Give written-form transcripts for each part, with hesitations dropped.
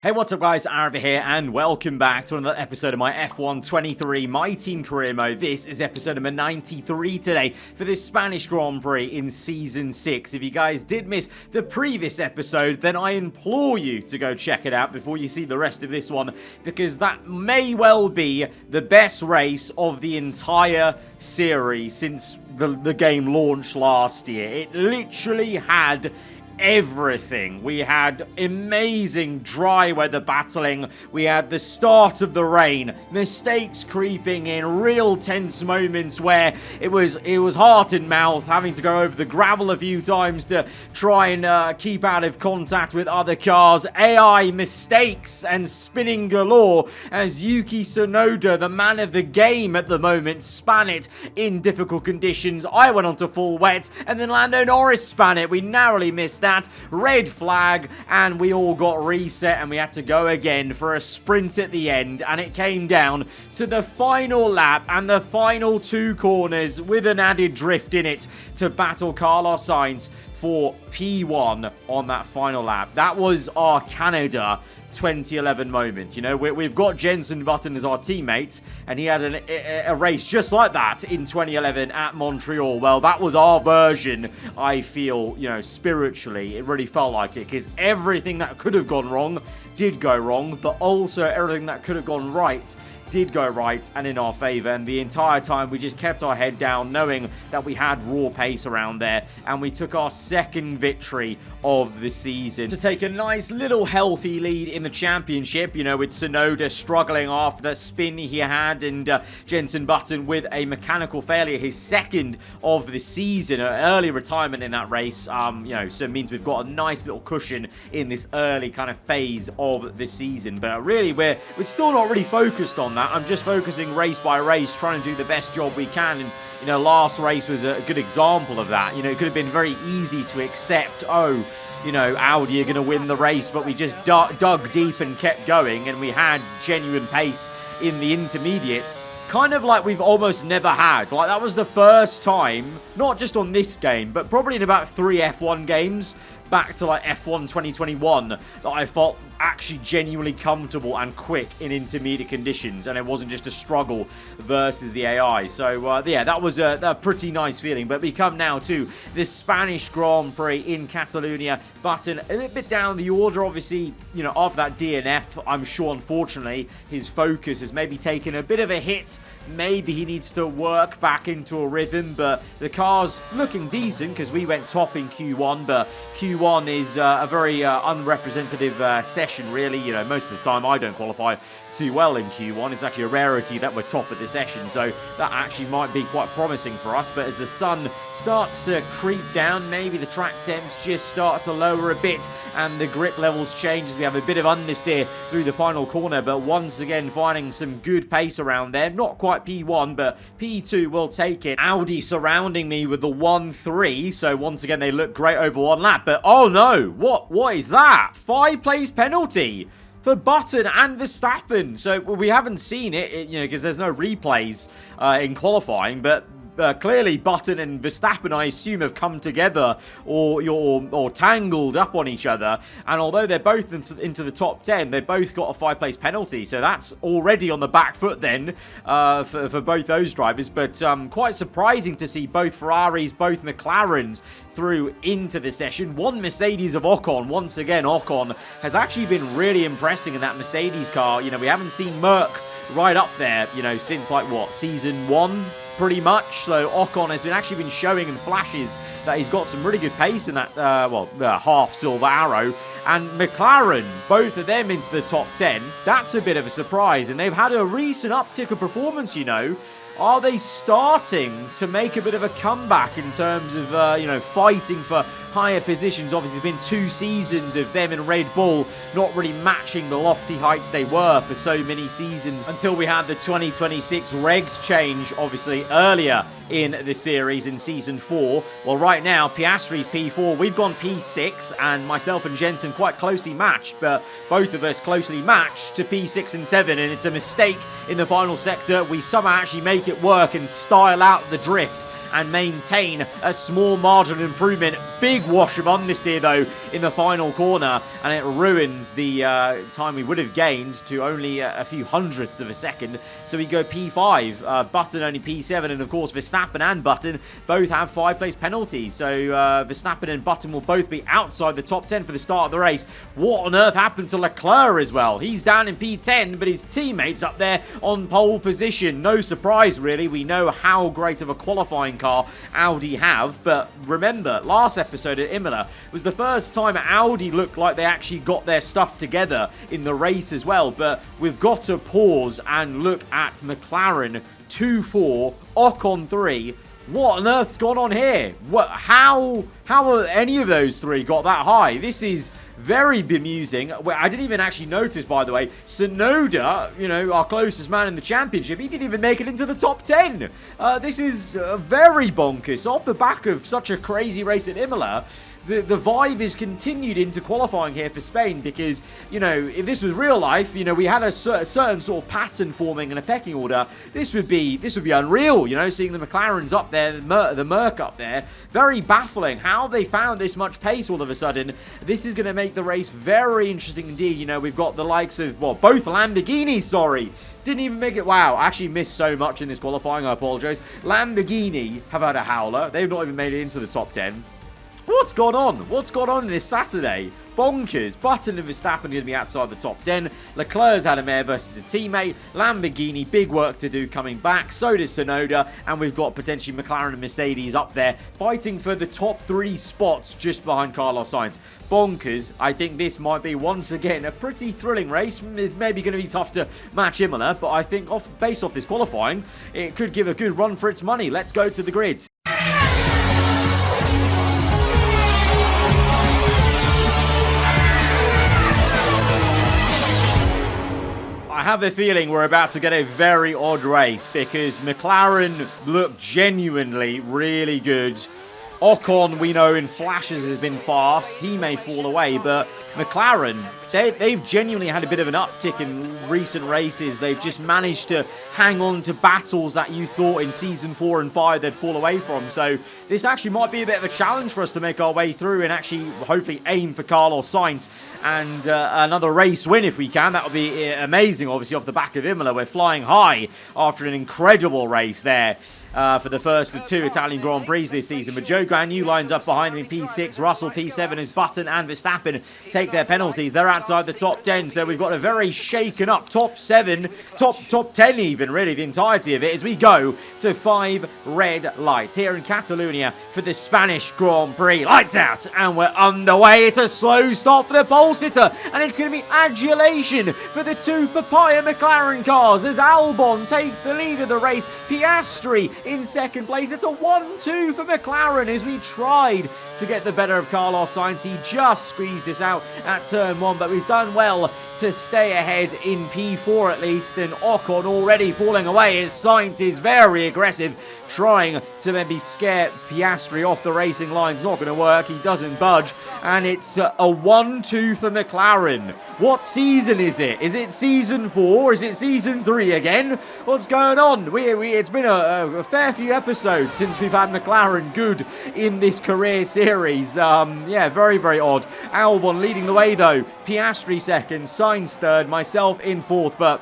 Hey, what's up guys, aarava here, and welcome back to another episode of my F1 23 My Team Career Mode. This is episode number 93 today for this Spanish Grand Prix in Season 6. If you guys did miss the previous episode, then I implore you to go check it out before you see the rest of this one, because that may well be the best race of the entire series since the game launched last year. It literally had everything. We had amazing dry weather battling, we had the start of the rain, mistakes creeping in, real tense moments where it was heart in mouth, having to go over the gravel a few times to try and keep out of contact with other cars, AI mistakes and spinning galore as Yuki Tsunoda, the man of the game at the moment, span it in difficult conditions. I went on to full wet, and then Lando Norris span it. We narrowly missed that. Red flag, and we all got reset, and we had to go again for a sprint at the end, and it came down to the final lap and the final two corners with an added drift in it to battle Carlos Sainz for P1 on that final lap. That was our Canada 2011 moment. You know, we've got Jenson Button as our teammate, and he had a race just like that in 2011 at Montreal. Well, that was our version, I feel, you know, spiritually. It really felt like it, because everything that could have gone wrong did go wrong, but also everything that could have gone right did go right and in our favor. And the entire time we just kept our head down, knowing that we had raw pace around there, and we took our second victory of the season to take a nice little healthy lead in the championship, you know, with Tsunoda struggling after that spin he had, and Jenson Button with a mechanical failure, his second of the season, an early retirement in that race. You know, so it means we've got a nice little cushion in this early kind of phase of the season. But really, we're still not really focused on that. I'm just focusing race by race, trying to do the best job we can. And, you know, last race was a good example of that. You know, it could have been very easy to accept, oh, you know, Audi are going to win the race, but we just dug deep and kept going, and we had genuine pace in the intermediates, kind of like we've almost never had. Like, that was the first time, not just on this game, but probably in about 3 F1 games back to like F1 2021, that I felt actually genuinely comfortable and quick in intermediate conditions, and it wasn't just a struggle versus the AI. So yeah, that was a pretty nice feeling. But we come now to this Spanish Grand Prix in Catalonia. Button a little bit down the order, obviously, you know, after that DNF. I'm sure, unfortunately, his focus has maybe taken a bit of a hit. Maybe he needs to work back into a rhythm, but the car's looking decent, because we went top in Q1, but Q1 is a very unrepresentative session, really. You know, most of the time I don't qualify too well in Q1. It's actually a rarity that we're top at the session, so that actually might be quite promising for us. But as the sun starts to creep down, maybe the track temps just start to lower a bit, and the grip levels change as we have a bit of understeer through the final corner. But once again, finding some good pace around there. Not quite P1, but P2 will take it. Audi surrounding me with the 1-3, so once again they look great over one lap. But oh no, what is that? 5-place penalty for Button and Verstappen. So we haven't seen it, you know, because there's no replays in qualifying, but clearly Button and Verstappen, I assume, have come together or tangled up on each other. And although they're both into the top 10, they both got a 5-place penalty. So that's already on the back foot then for both those drivers. But quite surprising to see both Ferraris, both McLarens through into the session. One Mercedes of Ocon. Once again, Ocon has actually been really impressing in that Mercedes car. You know, we haven't seen Merc right up there, you know, since like what, season 1 pretty much. So Ocon has actually been showing in flashes that he's got some really good pace in that half silver arrow. And McLaren, both of them into the top 10. That's a bit of a surprise, and they've had a recent uptick of performance, you know. Are they starting to make a bit of a comeback in terms of, you know, fighting for higher positions? Obviously, it's been 2 seasons of them in Red Bull not really matching the lofty heights they were for so many seasons, until we had the 2026 regs change, obviously, earlier in the series in Season 4. Well, right now, Piastri's P4, we've gone P6, and myself and Jensen quite closely matched, but both of us closely matched to P6 and 7, and it's a mistake in the final sector. We somehow actually make it work and style out the drift and maintain a small margin of improvement. Big wash of understeer, though, in the final corner, and it ruins the time we would have gained to only a few hundredths of a second. So we go P5, Button only P7, and of course Verstappen and Button both have 5-place penalties. So Verstappen and Button will both be outside the top 10 for the start of the race. What on earth happened to Leclerc as well? He's down in P10, but his teammates up there on pole position. No surprise, really. We know how great of a qualifying car Audi have, but remember, last episode at Imola was the first time Audi looked like they actually got their stuff together in the race as well. But we've got to pause and look at McLaren 2-4, Ocon 3. What on earth's gone on here? How have any of those three got that high? This is very bemusing. I didn't even actually notice, by the way, Tsunoda, you know, our closest man in the championship, he didn't even make it into the top 10. This is very bonkers. Off the back of such a crazy race at Imola, the vibe is continued into qualifying here for Spain because, you know, if this was real life, you know, we had a certain sort of pattern forming in a pecking order, this would be unreal, you know, seeing the McLarens up there, the Merc up there. Very baffling how they found this much pace all of a sudden. This is going to make the race very interesting indeed. You know, we've got the likes of, well, both Lamborghinis, sorry. Didn't even make it. Wow, I actually missed so much in this qualifying, I apologize. Lamborghini have had a howler. They've not even made it into the top 10. What's gone on? What's gone on this Saturday? Bonkers. Button and Verstappen going to be outside the top 10. Leclerc's had a mare versus a teammate. Lamborghini, big work to do coming back. So does Tsunoda. And we've got potentially McLaren and Mercedes up there fighting for the top 3 spots just behind Carlos Sainz. Bonkers. I think this might be once again a pretty thrilling race. It's maybe going to be tough to match Imola, but I think based off this qualifying, it could give a good run for its money. Let's go to the grid. I have a feeling we're about to get a very odd race because McLaren look genuinely really good. Ocon, we know in flashes has been fast. He may fall away, but McLaren, they've genuinely had a bit of an uptick in recent races. They've just managed to hang on to battles that you thought in Season 4 and 5 they'd fall away from. So this actually might be a bit of a challenge for us to make our way through and actually hopefully aim for Carlos Sainz and another race win if we can. That would be amazing, obviously, off the back of Imola. We're flying high after an incredible race there. For the first of 2 Italian Grand Prix this season. But Joe Guan Yu lines up behind him in P6. Russell P7 as Button and Verstappen take their penalties. They're outside the top 10. So we've got a very shaken up top 7, top 10 even, really, the entirety of it, as we go to 5 red lights here in Catalonia for the Spanish Grand Prix. Lights out, and we're underway. It's a slow stop for the pole sitter, and it's going to be adulation for the 2 Papaya McLaren cars as Albon takes the lead of the race. Piastri in second place. It's a 1-2 for McLaren as we tried to get the better of Carlos Sainz. He just squeezed us out at turn 1, but we've done well to stay ahead in P4 at least, and Ocon already falling away as Sainz is very aggressive, trying to maybe scare Piastri off the racing line. It's not going to work. He doesn't budge, and it's a 1-2 for McLaren. What season is it? Is it Season 4? Is it Season 3 again? What's going on? It's been a fair few episodes since we've had McLaren good in this career series. Yeah, very, very odd. Albon leading the way though. Piastri second, Sainz third, myself in fourth, but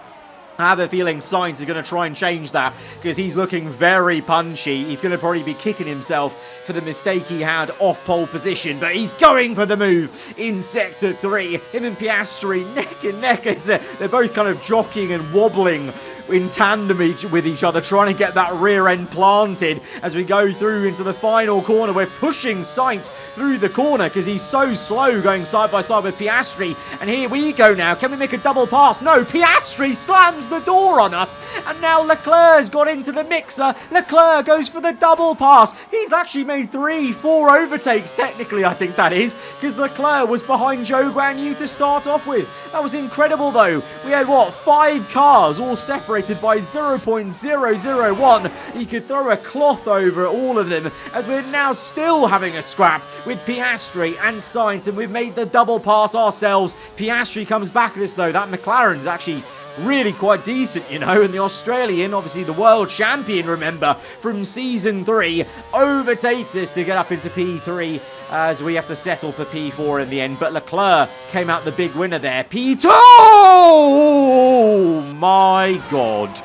I have a feeling Sainz is going to try and change that because he's looking very punchy. He's going to probably be kicking himself for the mistake he had off pole position, but he's going for the move in Sector 3. Him and Piastri neck and neck as they're both kind of jockeying and wobbling in tandem with each other, trying to get that rear end planted as we go through into the final corner. We're pushing Sainz through the corner because he's so slow going side by side with Piastri. And here we go now. Can we make a double pass? No, Piastri slams the door on us. And now Leclerc's got into the mixer. Leclerc goes for the double pass. He's actually made 3-4 overtakes, technically, I think that is, because Leclerc was behind Joe Guan Yu to start off with. That was incredible, though. We had, 5 cars all separated by 0.001. He could throw a cloth over all of them, as we're now still having a scrap with Piastri and Sainz, and we've made the double pass ourselves. Piastri comes back at us, though. That McLaren's actually really quite decent, you know, and the Australian, obviously the world champion, remember, from Season 3, overtakes us to get up into P3 as we have to settle for P4 in the end. But Leclerc came out the big winner there. P2! Oh my God.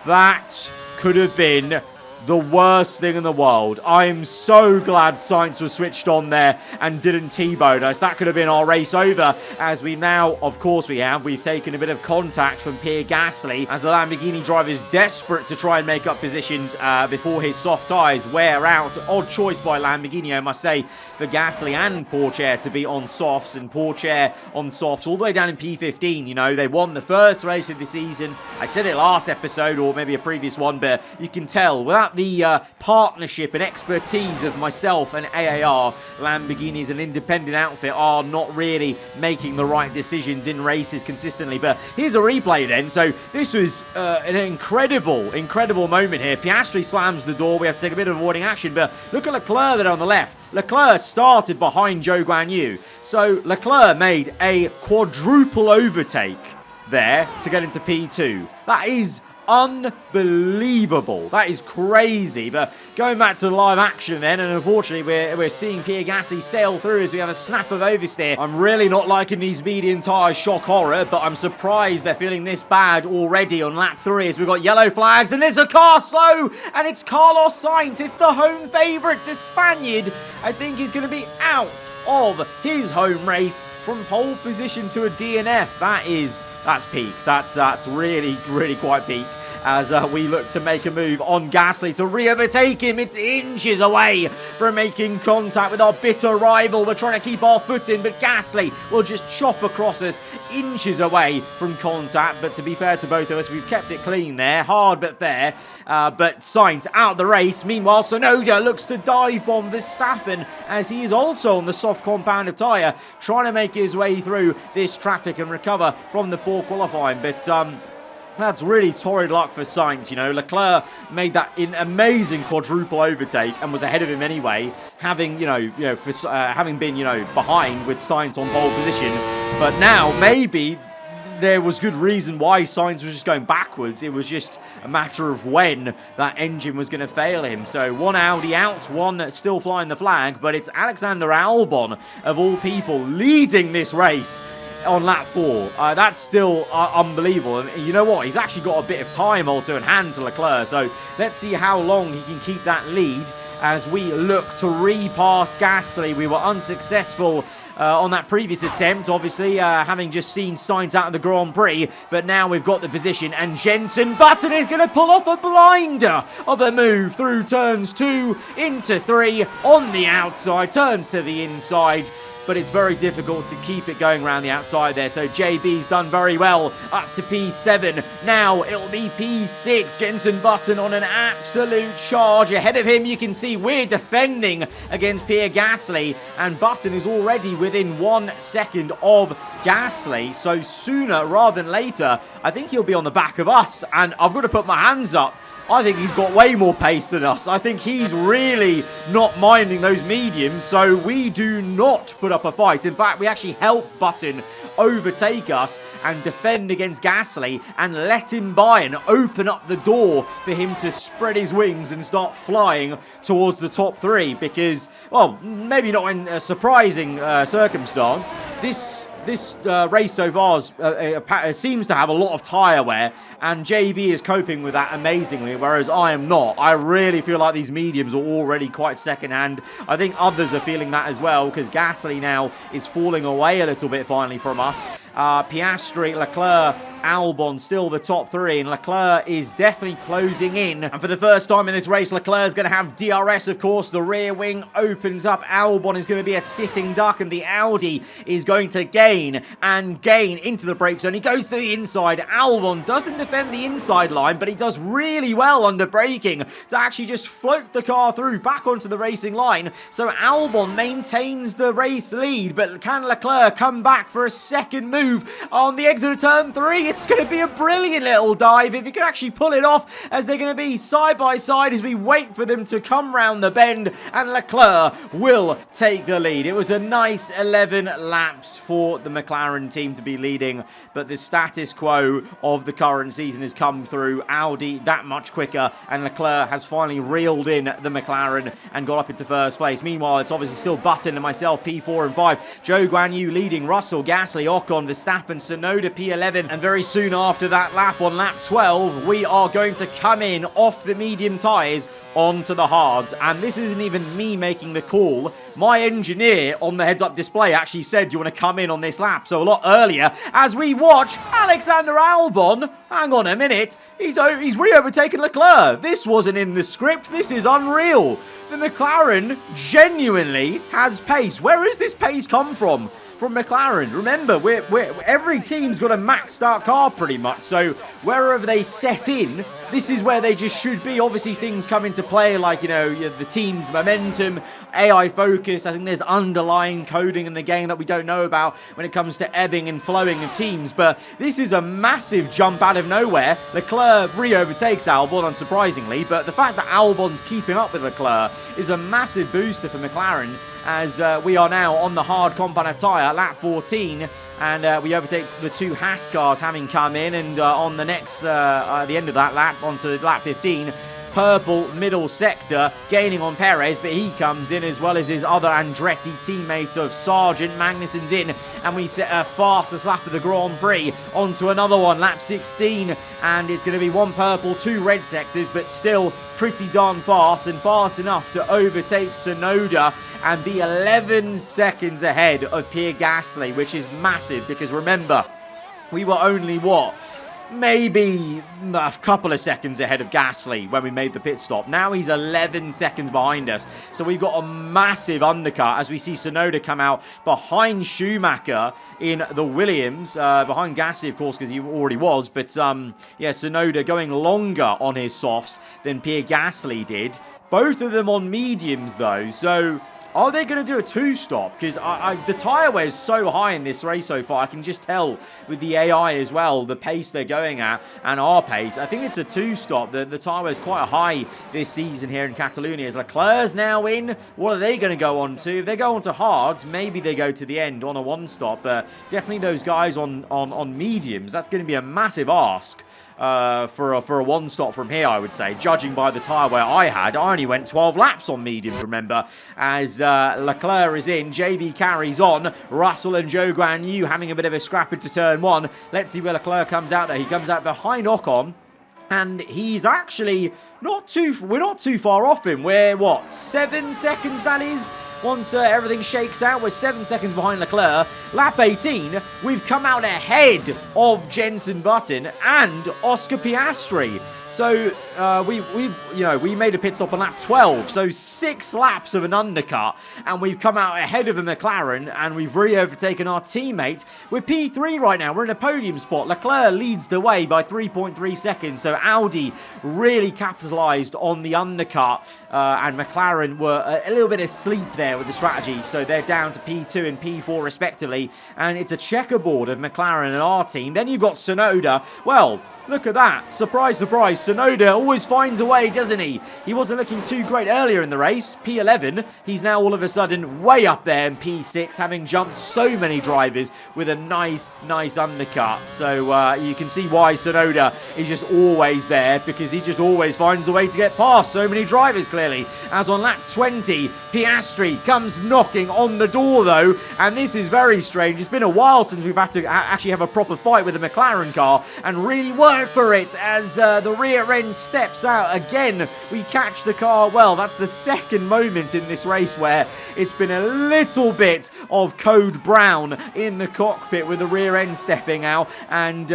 That could have been the worst thing in the world. I am so glad Sainz was switched on there and didn't T-bone us. That could have been our race over, as we now, of course we've taken a bit of contact from Pierre Gasly, as the Lamborghini driver is desperate to try and make up positions before his soft tyres wear out. Odd choice by Lamborghini, I must say, for Gasly and Pourchaire to be on softs, and Pourchaire on softs all the way down in P15. You know, they won the first race of the season. I said it last episode, or maybe a previous one, but you can tell, without the partnership and expertise of myself and AAR, Lamborghini as an independent outfit are not really making the right decisions in races consistently. But here's a replay then. So this was an incredible moment here. Piastri slams the door. We have to take a bit of avoiding action, but look at Leclerc there on the left. Leclerc started behind Zhou Guanyu. So Leclerc made a quadruple overtake there to get into P2. That is unbelievable. That is crazy. But going back to the live action then, and unfortunately we're seeing Pierre Gasly sail through as we have a snap of oversteer. I'm really not liking these medium tyres, shock horror, but I'm surprised they're feeling this bad already on lap 3 as we've got yellow flags, and there's a car slow, and it's Carlos Sainz. It's the home favourite, the Spaniard. I think he's going to be out of his home race from pole position to a DNF. That's peak. That's really quite peak, as we look to make a move on Gasly to re-overtake him. It's inches away from making contact with our bitter rival. We're trying to keep our foot in, but Gasly will just chop across us, inches away from contact. But to be fair to both of us, we've kept it clean there. Hard but fair. But Sainz out of the race. Meanwhile, Tsunoda looks to dive bomb Verstappen, as he is also on the soft compound of tyre, trying to make his way through this traffic and recover from the poor qualifying. But that's really torrid luck for Sainz, you know. Leclerc made that amazing quadruple overtake and was ahead of him anyway, having been behind with Sainz on pole position. But now maybe there was good reason why Sainz was just going backwards. It was just a matter of when that engine was going to fail him. So one Audi out, one still flying the flag, but it's Alexander Albon, of all people, leading this race on lap 4. That's still unbelievable. And you know what? He's actually got a bit of time also in hand to Leclerc. So let's see how long he can keep that lead as we look to re-pass Gasly. We were unsuccessful on that previous attempt, obviously, having just seen Sainz out of the Grand Prix. But now we've got the position, and Jenson Button is going to pull off a blinder of a move through turns 2 into 3 on the outside, turns to the inside. But it's very difficult to keep it going around the outside there. So JB's done very well up to P7. Now it'll be P6. Jenson Button on an absolute charge. Ahead of him, you can see we're defending against Pierre Gasly. And Button is already within 1 second of Gasly. So sooner rather than later, I think he'll be on the back of us. And I've got to put my hands up. I think he's got way more pace than us. I think he's really not minding those mediums, so we do not put up a fight. In fact, we actually help Button overtake us and defend against Gasly and let him by and open up the door for him to spread his wings and start flying towards the top 3, because, well, maybe not in a surprising circumstance. This race so far seems to have a lot of tyre wear, and JB is coping with that amazingly, whereas I am not. I really feel like these mediums are already quite second-hand. I think others are feeling that as well, because Gasly now is falling away a little bit finally from us. Piastri, Leclerc, Albon still the top 3, and Leclerc is definitely closing in. And for the first time in this race, Leclerc is going to have DRS, of course. The rear wing opens up. Albon is going to be a sitting duck, and the Audi is going to gain into the brake zone. He goes to the inside. Albon doesn't defend the inside line, but he does really well under braking to actually just float the car through back onto the racing line. So Albon maintains the race lead, but can Leclerc come back for a second move? move on the exit of turn 3. It's going to be a brilliant little dive if he can actually pull it off, as they're going to be side by side as we wait for them to come round the bend, and Leclerc will take the lead. It was a nice 11 laps for the McLaren team to be leading, but the status quo of the current season has come through. Audi that much quicker, and Leclerc has finally reeled in the McLaren and got up into first place. Meanwhile, it's obviously still Button and myself, P4 and 5. Zhou Guanyu leading, Russell, Gasly, Ocon, Verstappen, Tsunoda, P11. And very soon after that lap, on lap 12, we are going to come in off the medium tyres onto the hards. And this isn't even me making the call. My engineer on the heads-up display actually said, do you want to come in on this lap? So a lot earlier, as we watch Alexander Albon, hang on a minute, he's re-overtaken Leclerc. This wasn't in the script. This is unreal. The McLaren genuinely has pace. Where has this pace come from? From McLaren. Remember, every team's got a maxed out car pretty much, so wherever they set in, this is where they just should be. Obviously, things come into play like, the team's momentum, AI focus. I think there's underlying coding in the game that we don't know about when it comes to ebbing and flowing of teams, but this is a massive jump out of nowhere. Leclerc re-overtakes Albon, unsurprisingly, but the fact that Albon's keeping up with Leclerc is a massive booster for McLaren, as we are now on the hard compound tyre, lap 14, and we overtake the two Haas cars having come in, and on the next, the end of that lap, onto lap 15, purple middle sector, gaining on Perez, but he comes in as well as his other Andretti teammate of Sargent. Magnussen's in, and we set a fastest lap of the Grand Prix onto another one, lap 16, and it's going to be one purple, two red sectors, but still pretty darn fast, and fast enough to overtake Tsunoda and be 11 seconds ahead of Pierre Gasly, which is massive, because remember, we were only, maybe a couple of seconds ahead of Gasly when we made the pit stop. Now he's 11 seconds behind us. So we've got a massive undercut as we see Tsunoda come out behind Schumacher in the Williams. Behind Gasly, of course, because he already was. But, yeah, Tsunoda going longer on his softs than Pierre Gasly did. Both of them on mediums, though. So are they going to do a two-stop? Because the tyre wear is so high in this race so far. I can just tell with the AI as well, the pace they're going at and our pace. I think it's a two-stop. The tyre wear is quite high this season here in Catalonia. As Leclerc's now in, what are they going to go on to? If they go on to hards, maybe they go to the end on a one-stop. But definitely those guys on mediums, that's going to be a massive ask. For a one-stop from here, I would say. Judging by the tyre wear I only went 12 laps on mediums, remember. As Leclerc is in, JB carries on. Russell and Zhou Guanyu having a bit of a scrap into turn 1. Let's see where Leclerc comes out there. He comes out behind Ocon, and he's actually we're not too far off him. We're, 7 seconds, that is? Once everything shakes out, we're 7 seconds behind Leclerc. Lap 18, we've come out ahead of Jenson Button and Oscar Piastri. So we made a pit stop on lap 12, so 6 laps of an undercut, and we've come out ahead of a McLaren, and we've re-overtaken our teammate. We're P3 right now, we're in a podium spot. Leclerc leads the way by 3.3 seconds, so Audi really capitalised on the undercut, and McLaren were a little bit asleep there with the strategy, so they're down to P2 and P4 respectively, and it's a checkerboard of McLaren and our team. Then you've got Tsunoda. Well, look at that. Surprise, surprise. Tsunoda always finds a way, doesn't he? He wasn't looking too great earlier in the race. P11. He's now all of a sudden way up there in P6, having jumped so many drivers with a nice undercut. So you can see why Tsunoda is just always there, because he just always finds a way to get past so many drivers, clearly. As on lap 20, Piastri comes knocking on the door, though, and this is very strange. It's been a while since we've had to actually have a proper fight with a McLaren car and really work for it, as the rear end steps out again. We catch the car. Well, that's the second moment in this race where it's been a little bit of code brown in the cockpit with the rear end stepping out, and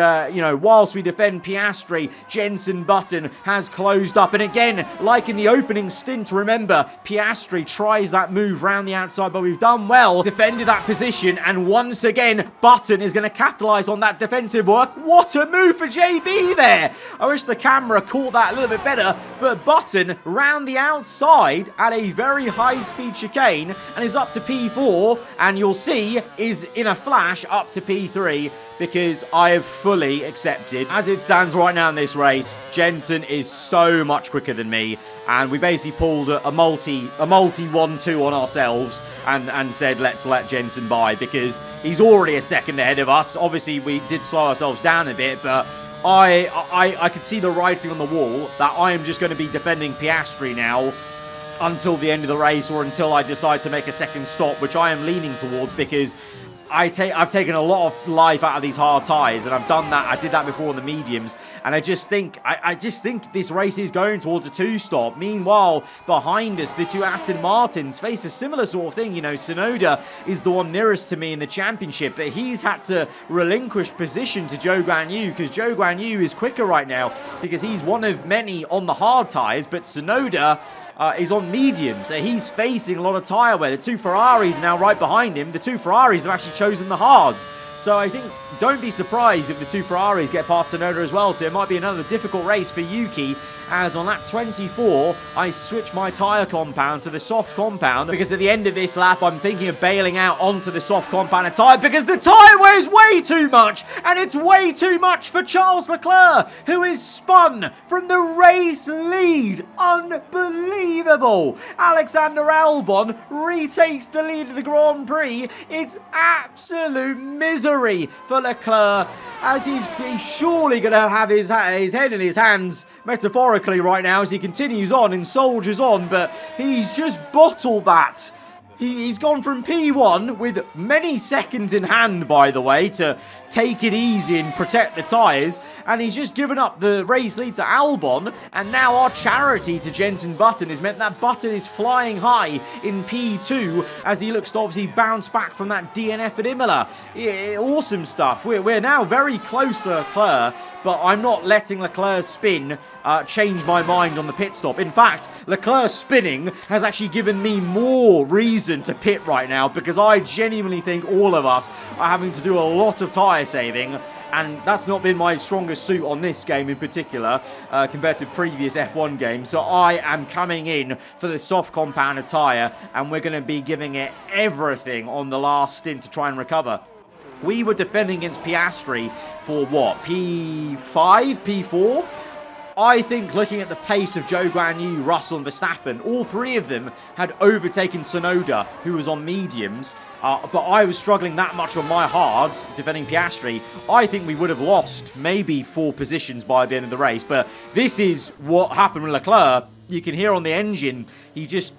whilst we defend Piastri, Jenson Button has closed up, and again, like in the opening stint, remember, Piastri tries that move round the outside, but we've done well, defended that position, and once again, Button is going to capitalise on that defensive work. What a move for JB there! I wish the camera camera caught that a little bit better, but Button round the outside at a very high-speed chicane and is up to P4, and you'll see is in a flash up to P3, because I have fully accepted. As it stands right now in this race, Jensen is so much quicker than me, and we basically pulled a multi 1-2 on ourselves and said, let's let Jensen by, because he's already a second ahead of us. Obviously, we did slow ourselves down a bit, but I could see the writing on the wall that I am just going to be defending Piastri now until the end of the race, or until I decide to make a second stop, which I am leaning towards, because I've taken a lot of life out of these hard tyres, and I've done that. I did that before in the mediums, and I just think this race is going towards a 2-stop. Meanwhile, behind us, the two Aston Martins face a similar sort of thing. You know, Tsunoda is the one nearest to me in the championship, but he's had to relinquish position to Zhou Guanyu, because Zhou Guanyu is quicker right now, because he's one of many on the hard tyres, but Tsunoda is on medium, so he's facing a lot of tyre wear. The two Ferraris are now right behind him. The two Ferraris have actually chosen the hards. So I think, don't be surprised if the two Ferraris get past Tsunoda as well. So it might be another difficult race for Yuki, as on lap 24, I switch my tyre compound to the soft compound, because at the end of this lap, I'm thinking of bailing out onto the soft compound tyre, because the tyre weighs way too much, and it's way too much for Charles Leclerc, who is spun from the race lead. Unbelievable. Alexander Albon retakes the lead of the Grand Prix. It's absolute misery for Leclerc, as he's surely going to have his head in his hands, metaphorically, right now, as he continues on and soldiers on, but he's just bottled that. He's gone from P1 with many seconds in hand, by the way, to take it easy and protect the tyres, and he's just given up the race lead to Albon, and now our charity to Jenson Button has meant that Button is flying high in P2 as he looks to obviously bounce back from that DNF at Imola. Yeah, awesome stuff. We're now very close to Leclerc, but I'm not letting Leclerc's spin change my mind on the pit stop. In fact, Leclerc's spinning has actually given me more reason to pit right now, because I genuinely think all of us are having to do a lot of tyre saving, and that's not been my strongest suit on this game in particular, compared to previous F1 games. So I am coming in for the soft compounded tyre, and we're going to be giving it everything on the last stint to try and recover. We were defending against Piastri for what, P5, P4? I think, looking at the pace of Zhou Guanyu, Russell and Verstappen, all three of them had overtaken Tsunoda, who was on mediums, but I was struggling that much on my hards, defending Piastri. I think we would have lost maybe 4 positions by the end of the race, but this is what happened with Leclerc. You can hear on the engine, he just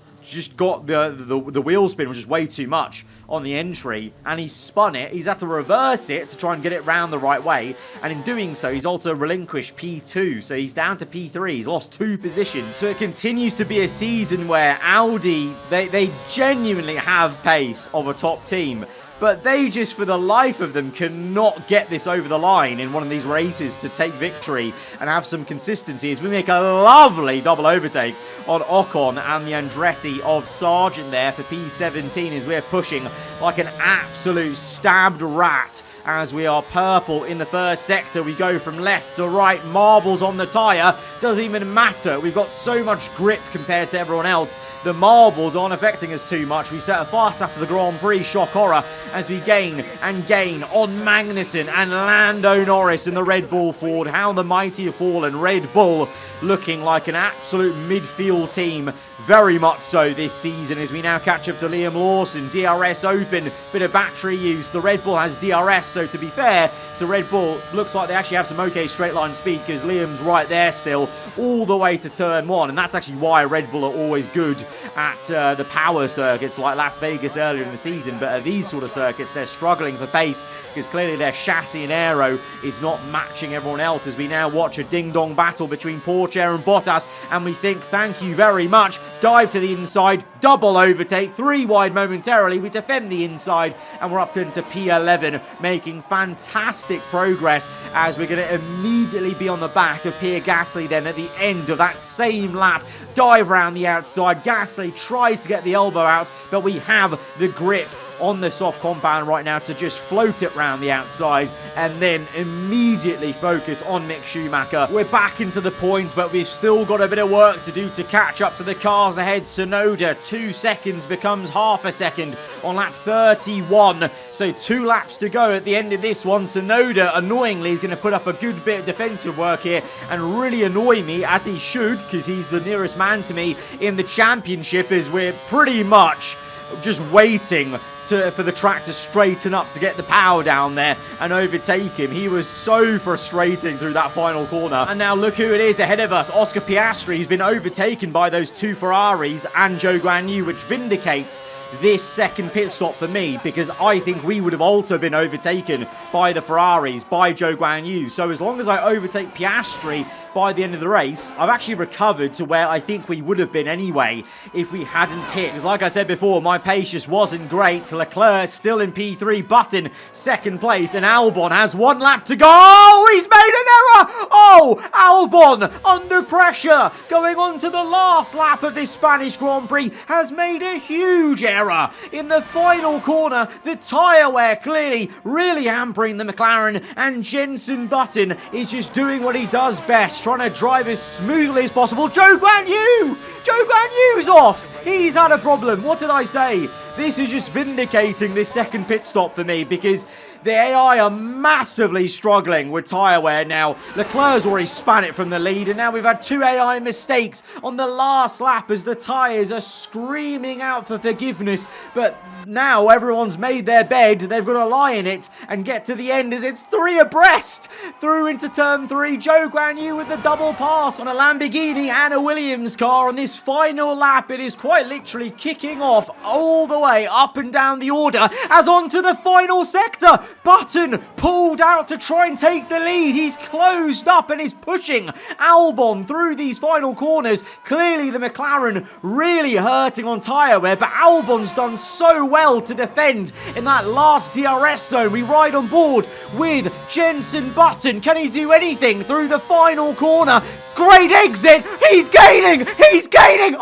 got the wheel spin, which is way too much on the entry, and he spun it. He's had to reverse it to try and get it round the right way, and in doing so, he's also relinquished P2, so he's down to P3. He's lost 2 positions. So it continues to be a season where Audi, they genuinely have pace of a top team, but they just, for the life of them, cannot get this over the line in one of these races to take victory and have some consistency, as we make a lovely double overtake on Ocon and the Andretti of Sargent there for P17, as we're pushing like an absolute stabbed rat. As we are purple in the first sector, we go from left to right, marbles on the tyre, doesn't even matter. We've got so much grip compared to everyone else. The marbles aren't affecting us too much. We set a fast lap of the Grand Prix, shock horror, as we gain and gain on Magnussen and Lando Norris in the Red Bull Ford. How the mighty have fallen. Red Bull looking like an absolute midfield team, very much so this season, as we now catch up to Liam Lawson. DRS open, bit of battery use. The Red Bull has DRS, so to be fair to Red Bull, looks like they actually have some okay straight line speed, because Liam's right there still, all the way to turn 1, and that's actually why Red Bull are always good at the power circuits like Las Vegas earlier in the season, but at these sort of circuits they're struggling for pace, because clearly their chassis and aero is not matching everyone else, as we now watch a ding-dong battle between Pourchaire and Bottas, and we think, thank you very much. Dive to the inside, double overtake, 3 wide momentarily, we defend the inside, and we're up into P11, making fantastic progress, as we're going to immediately be on the back of Pierre Gasly then at the end of that same lap. Dive around the outside, Gasly tries to get the elbow out, but we have the grip on the soft compound right now to just float it round the outside and then immediately focus on Mick Schumacher. We're back into the points, but we've still got a bit of work to do to catch up to the cars ahead. Tsunoda, 2 seconds becomes half a second on lap 31. So 2 laps to go at the end of this one. Tsunoda, annoyingly, is going to put up a good bit of defensive work here and really annoy me, as he should, because he's the nearest man to me in the championship, as we're pretty much just waiting for the track to straighten up to get the power down there and overtake him. He was so frustrating through that final corner. And now look who it is ahead of us. Oscar Piastri has been overtaken by those 2 Ferraris and Zhou Guanyu, which vindicates this second pit stop for me, because I think we would have also been overtaken by the Ferraris, by Zhou Guanyu. So as long as I overtake Piastri by the end of the race, I've actually recovered to where I think we would have been anyway if we hadn't pit. Because like I said before, my pace just wasn't great. Leclerc still in P3, Button second place, and Albon has 1 lap to go. Oh, he's made an error! Oh, Albon under pressure going on to the last lap of this Spanish Grand Prix has made a huge error in the final corner. The tyre wear clearly really hampering the McLaren, and Jenson Button is just doing what he does best, trying to drive as smoothly as possible. Zhou Guanyu! Zhou Guanyu's off! He's had a problem. What did I say? This is just vindicating this second pit stop for me, because the AI are massively struggling with tyre wear now. Leclerc's already span it from the lead, and now we've had 2 AI mistakes on the last lap as the tyres are screaming out for forgiveness. But now everyone's made their bed. They've got to lie in it and get to the end, as it's 3 abreast through into turn 3. Zhou Guanyu with the double pass on a Lamborghini and a Williams car on this final lap. It is quite literally kicking off all the way up and down the order as onto the final sector. Button pulled out to try and take the lead. He's closed up and is pushing Albon through these final corners. Clearly the McLaren really hurting on tyre wear, but Albon's done so well to defend in that last DRS zone. We ride on board with Jenson Button. Can he do anything through the final corner? Great exit. He's gaining. He's gaining.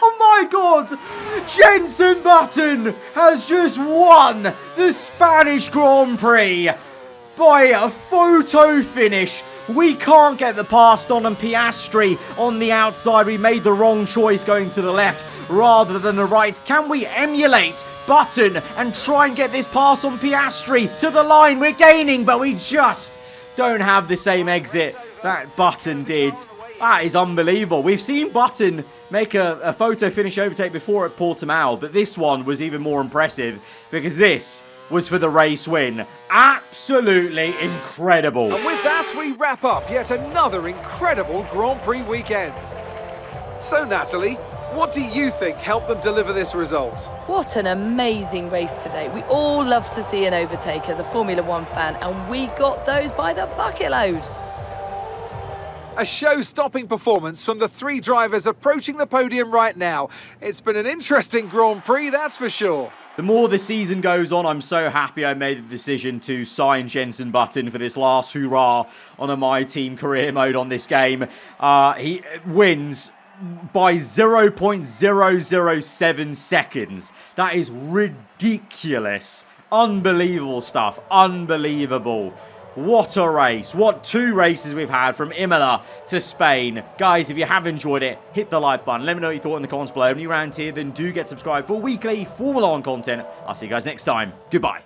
Oh my God. Jenson Button has just won the Spanish Grand Prix by a photo finish. We can't get the pass on, and Piastri on the outside. We made the wrong choice going to the left rather than the right. Can we emulate Button and try and get this pass on Piastri to the line? We're gaining, but we just don't have the same exit that Button did. That is unbelievable. We've seen Button make a photo finish overtake before at Portimao, but this one was even more impressive because this was for the race win. Absolutely incredible. And with that, we wrap up yet another incredible Grand Prix weekend. So, Natalie, what do you think helped them deliver this result? What an amazing race today. We all love to see an overtake as a Formula One fan, and we got those by the bucket load. A show-stopping performance from the 3 drivers approaching the podium right now. It's been an interesting Grand Prix, that's for sure. The more the season goes on, I'm so happy I made the decision to sign Jenson Button for this last hurrah on a My Team career mode on this game. He wins by 0.007 seconds. That is ridiculous. Unbelievable stuff. Unbelievable. What a race. What 2 races we've had from Imola to Spain. Guys, if you have enjoyed it, hit the like button. Let me know what you thought in the comments below. If you're around here, then do get subscribed for weekly Formula One content. I'll see you guys next time. Goodbye.